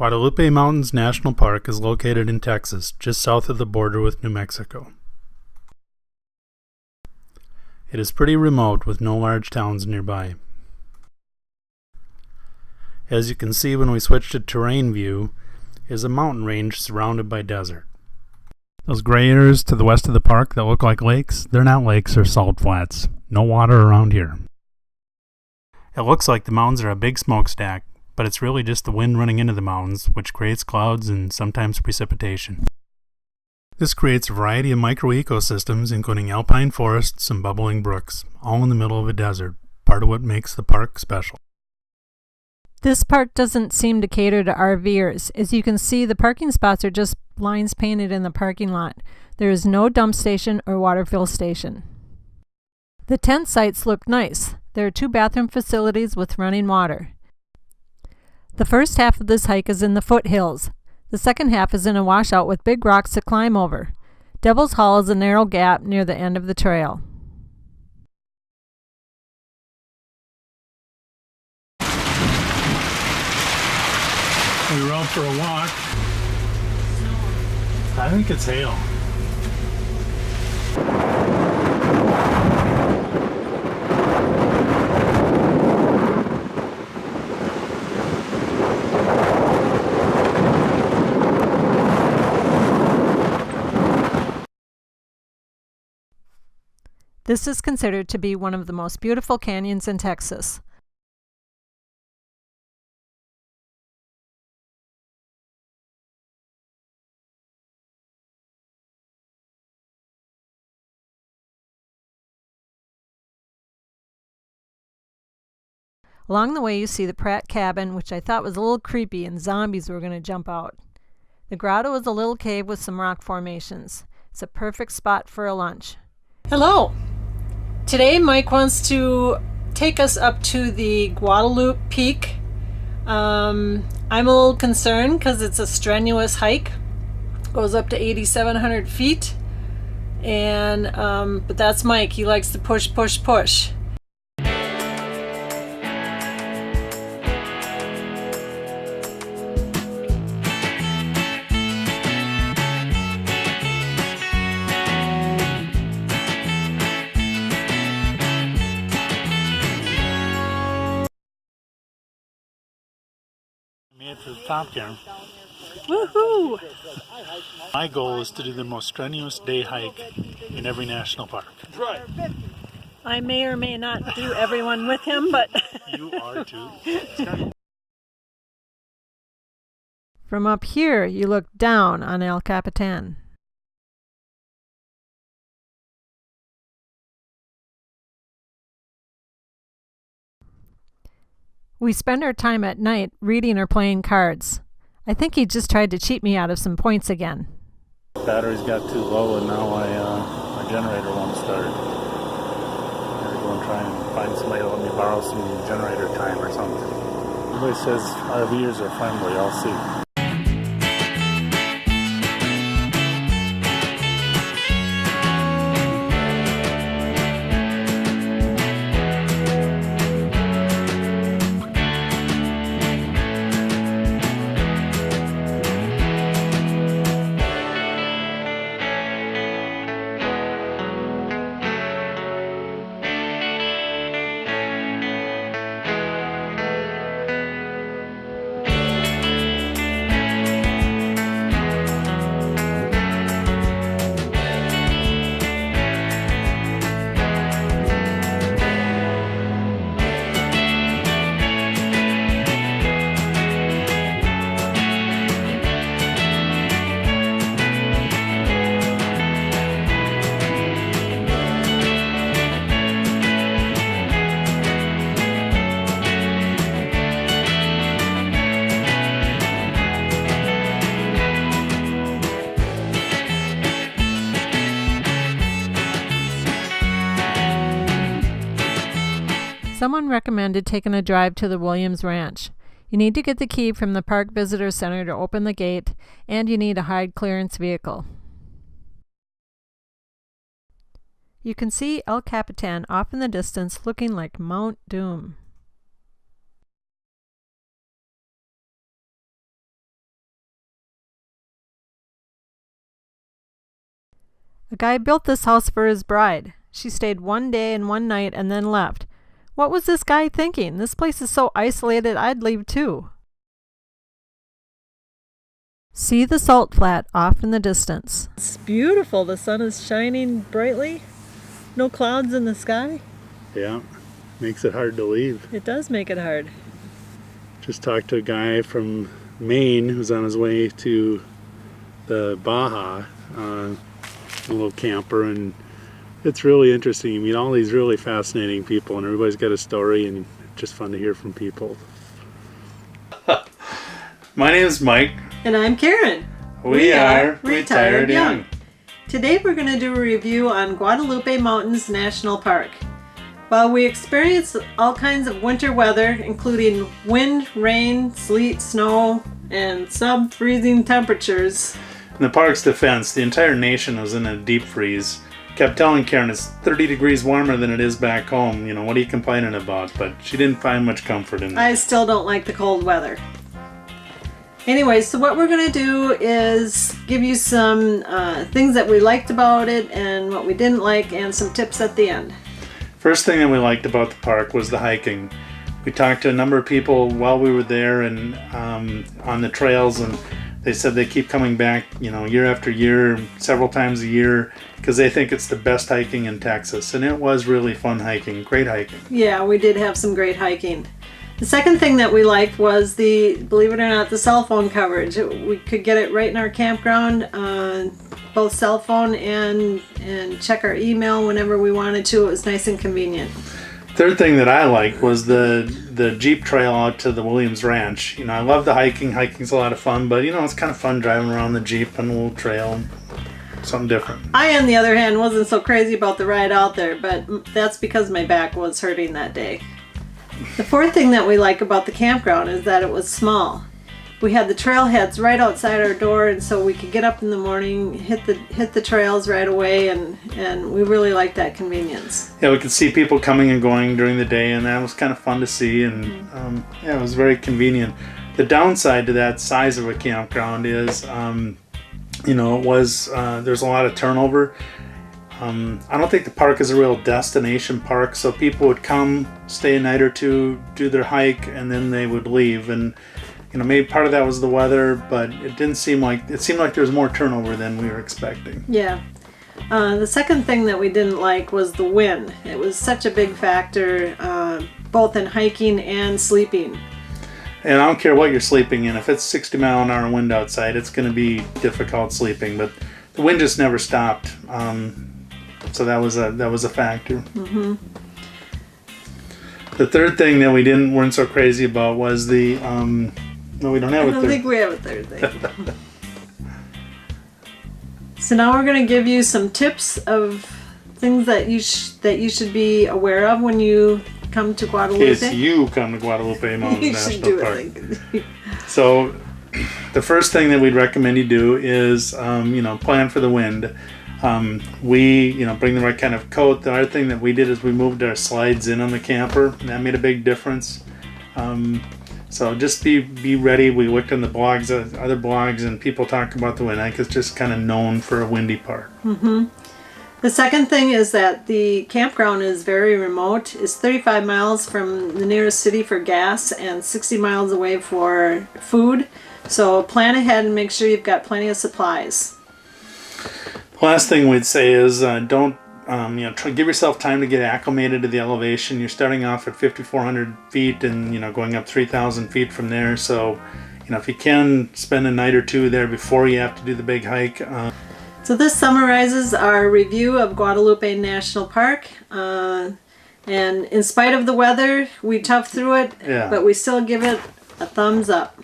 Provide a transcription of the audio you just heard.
Guadalope Mountains National Park is located in Texas, just south of the border with New Mexico. It is pretty remote with no large towns nearby. As you can see when we switch to terrain view, is a mountain range surrounded by desert. Those gray areas to the west of the park that look like lakes, they're not lakes, they're salt flats. No water around here. It looks like the mountains are a big smokestack, but it's really just the wind running into the mountains, which creates clouds and sometimes precipitation. This creates a variety of microecosystems, including alpine forests and bubbling brooks, all in the middle of a desert, part of what makes the park special. This park doesn't seem to cater to RVers. As you can see, the parking spots are just lines painted in the parking lot. There is no dump station or water fill station. The tent sites look nice. There are 2 bathroom facilities with running water. The first half of this hike is in the foothills. The second half is in a washout with big rocks to climb over. Devil's Hall is a narrow gap near the end of the trail. We were out for a walk. I think it's hail. This is considered to be one of the most beautiful canyons in Texas. Along the way you see the Pratt cabin, which I thought was a little creepy and zombies were going to jump out. The grotto is a little cave with some rock formations. It's a perfect spot for a lunch. Hello! Today Mike wants to take us up to the Guadalope Peak. I'm a little concerned because it's a strenuous hike. It goes up to 8,700 feet. And but that's Mike. He likes to push, push, push. Made it to the top here. Woohoo! My goal is to do the most strenuous day hike in every national park. Right. I may or may not do everyone with him, but You are too. from up here you look down on El Capitan. We spend our time at night reading or playing cards. I think he just tried to cheat me out of some points again. Batteries got too low and now my generator won't start. I'm gonna go and try and find somebody to let me borrow some generator time or something. Everybody says RVers are friendly, I'll see. Someone recommended taking a drive to the Williams Ranch. You need to get the key from the Park Visitor Center to open the gate, and you need a hide clearance vehicle. You can see El Capitan off in the distance looking like Mount Doom. A guy built this house for his bride. She stayed 1 day and 1 night and then left. What was this guy thinking? This place is so isolated, I'd leave too. See the salt flat off in the distance. It's beautiful. The sun is shining brightly. No clouds in the sky. Yeah, makes it hard to leave. It does make it hard. Just talked to a guy from Maine who's on his way to the Baja, a little camper, and it's really interesting. You meet all these really fascinating people, and everybody's got a story, and it's just fun to hear from people. My name is Mike. And I'm Karen. We are Retired Young. Today we're going to do a review on Guadalope Mountains National Park. While we experience all kinds of winter weather, including wind, rain, sleet, snow, and sub-freezing temperatures. In the park's defense, the entire nation was in a deep freeze. Kept telling Karen it's 30 degrees warmer than it is back home. You know, what are you complaining about? But she didn't find much comfort in it. I still don't like the cold weather. Anyway, so what we're going to do is give you some things that we liked about it and what we didn't like, and some tips at the end. First thing that we liked about the park was the hiking. We talked to a number of people while we were there and on the trails, and they said they keep coming back, you know, year after year, several times a year, because they think it's the best hiking in Texas. And it was really fun hiking, great hiking. Yeah, we did have some great hiking. The second thing that we liked was the, believe it or not, the cell phone coverage. We could get it right in our campground, both cell phone and check our email whenever we wanted to. It was nice and convenient. Third thing that I liked was the Jeep trail out to the Williams Ranch. You know, I love the hiking. Hiking's a lot of fun, but you know, it's kind of fun driving around the Jeep on a little trail. Something different. I, on the other hand, wasn't so crazy about the ride out there, but that's because my back was hurting that day. The fourth thing that we like about the campground is that it was small. We had the trailheads right outside our door, and so we could get up in the morning, hit the trails right away, and we really liked that convenience. Yeah, we could see people coming and going during the day, and that was kind of fun to see, and yeah, it was very convenient. The downside to that size of a campground is, you know, there's a lot of turnover. I don't think the park is a real destination park, so people would come, stay a night or two, do their hike, and then they would leave. And you know, maybe part of that was the weather, but it seemed like there was more turnover than we were expecting. Yeah. The second thing that we didn't like was the wind. It was such a big factor, both in hiking and sleeping. And I don't care what you're sleeping in. If it's 60-mile-an-hour wind outside, it's going to be difficult sleeping. But the wind just never stopped. So that was a factor. Mm-hmm. The third thing that we weren't so crazy about was the no, we don't have a third. I don't think we have a third thing. So now we're going to give you some tips of things that you should be aware of when you come to Guadalupe. In case you come to Guadalupe Mountains National Park. So the first thing that we'd recommend you do is you know, plan for the wind. Bring the right kind of coat. The other thing that we did is we moved our slides in on the camper, and that made a big difference. So just be ready. We looked in the blogs, other blogs, and people talk about the wind. I think it's just kind of known for a windy park. Mm-hmm. The second thing is that the campground is very remote. It's 35 miles from the nearest city for gas and 60 miles away for food. So plan ahead and make sure you've got plenty of supplies. The last thing we'd say is don't give yourself time to get acclimated to the elevation. You're starting off at 5,400 feet and going up 3,000 feet from there. So if you can spend a night or two there before you have to do the big hike. So this summarizes our review of Guadalupe National Park. And in spite of the weather, we toughed through it, but we still give it a thumbs up.